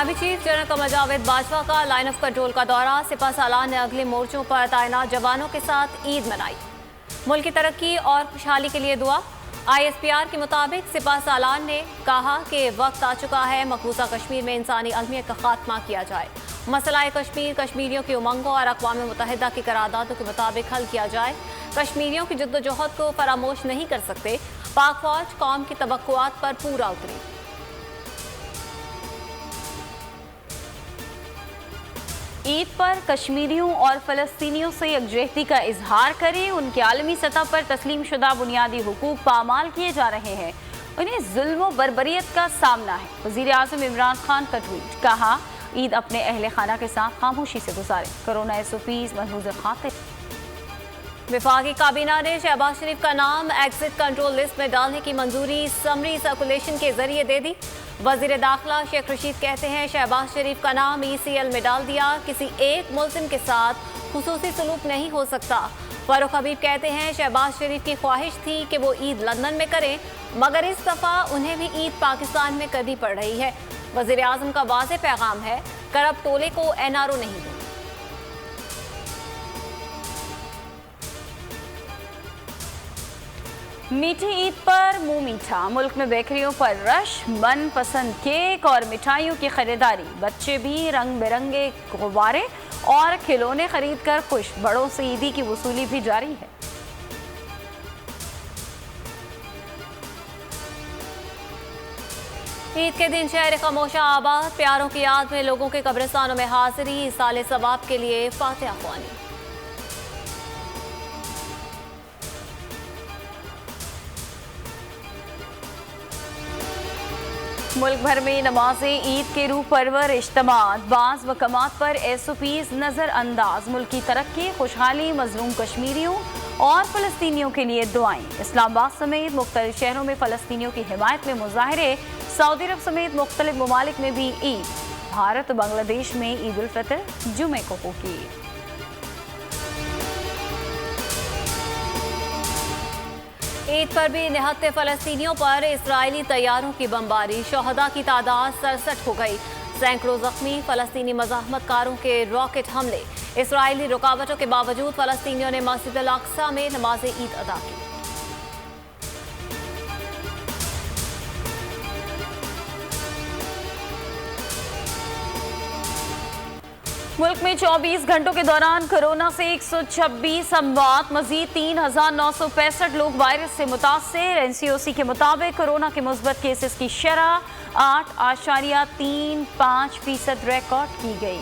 Army chief general Qamar Javed Bajwa का line of control का दौरा। सिपा सालान ने अगले मोर्चों पर तैनात जवानों के साथ ईद मनाई। मुल्क की तरक्की और खुशहाली के लिए दुआ। ISPR के मुताबिक सिपा सालान ने कहा कि वक्त आ चुका है मकबूजा कश्मीर में इंसानी अलमियत का खात्मा किया जाए। मसला कश्मीर कश्मीरियों की उमंगों और अक़वाम मुत्तहिदा की करारदादों के मुताबिक हल किया जाए। कश्मीरियों की जद्दोजहद को फरामोश नहीं कर सकते। पाक फौज कौम की तवक्कुआत पर पूरा उतरी। ईद पर कश्मीरियों और फ़लस्तीनियों से यकजहती का इजहार करें। उनके आलमी सतह पर तस्लीम शुदा बुनियादी हुकूक पामाल किए जा रहे हैं। उन्हें जुल्म व बर्बरियत का सामना है। वज़ीर आज़म इमरान खान का ट्वीट, कहा ईद अपने अहले खाना के साथ खामोशी से गुजारें। कोरोना SOPs मलहूज़ खातिर। वफाकी काबीना ने शहबाज शरीफ का नाम एग्जिट कंट्रोल लिस्ट में डालने की मंजूरी समरी सर्कुलेशन के जरिए दे दी। वजीर दाखिला शेख रशीद कहते हैं शहबाज शरीफ का नाम ECL में डाल दिया। किसी एक मुल्जिम के साथ खुसूसी सलूक नहीं हो सकता। फारूक हबीब कहते हैं शहबाज शरीफ की ख्वाहिश थी कि वो ईद लंदन में करें, मगर इस दफ़ा उन्हें भी ईद पाकिस्तान में करनी पड़ रही है। वजीर आज़म का वाज़ेह पैगाम है, करब टोले को NRO नहीं दूंगा। मीठी ईद पर मुंह मीठा। मुल्क में बेकरियों पर रश, मनपसंद केक और मिठाइयों की खरीदारी। बच्चे भी रंग बिरंगे गुब्बारे और खिलौने खरीद कर खुश। बड़ों से ईदी की वसूली भी जारी है। ईद के दिन शहर खामोशा आबाद। प्यारों की याद में लोगों के कब्रिस्तानों में हाजिरी। साले सवाब के लिए फातिहा ख्वानी। मुल्क भर में नमाज ईद के रूह परवर इज्तिमात। बाज़ मकामात पर SOPs नज़रअंदाज। मुल्क की तरक्की, खुशहाली, मजलूम कश्मीरियों और फ़लस्तीनियों के लिए दुआएं। इस्लामाबाद समेत मुख्तलिफ शहरों में फ़लस्तीनियों की हिमायत में मुजाहरे। सऊदी अरब समेत मुख्तलिफ ममालिक में भी ईद। भारत और बांग्लादेश में ईद उल फितर जुमे को होगी। ईद पर भी निहत्ते फ़लस्तीनियों पर इस्राइली तैयारों की बमबारी। शोहदा की तादाद 67 हो गई। सैकड़ों जख्मी। फ़लस्तीनी मज़ाहमतकारों के रॉकेट हमले। इस्राइली रुकावटों के बावजूद फ़लस्तीनियों ने मस्जिद अल अक्सा में नमाज ईद अदा की। मुल्क में 24 घंटों के दौरान कोरोना से 126 अमवात। मजीद 3965 लोग वायरस से मुतासर। NCOC के मुताबिक कोरोना के मुस्बत केसेस की शरह 8.35% रिकॉर्ड की गई।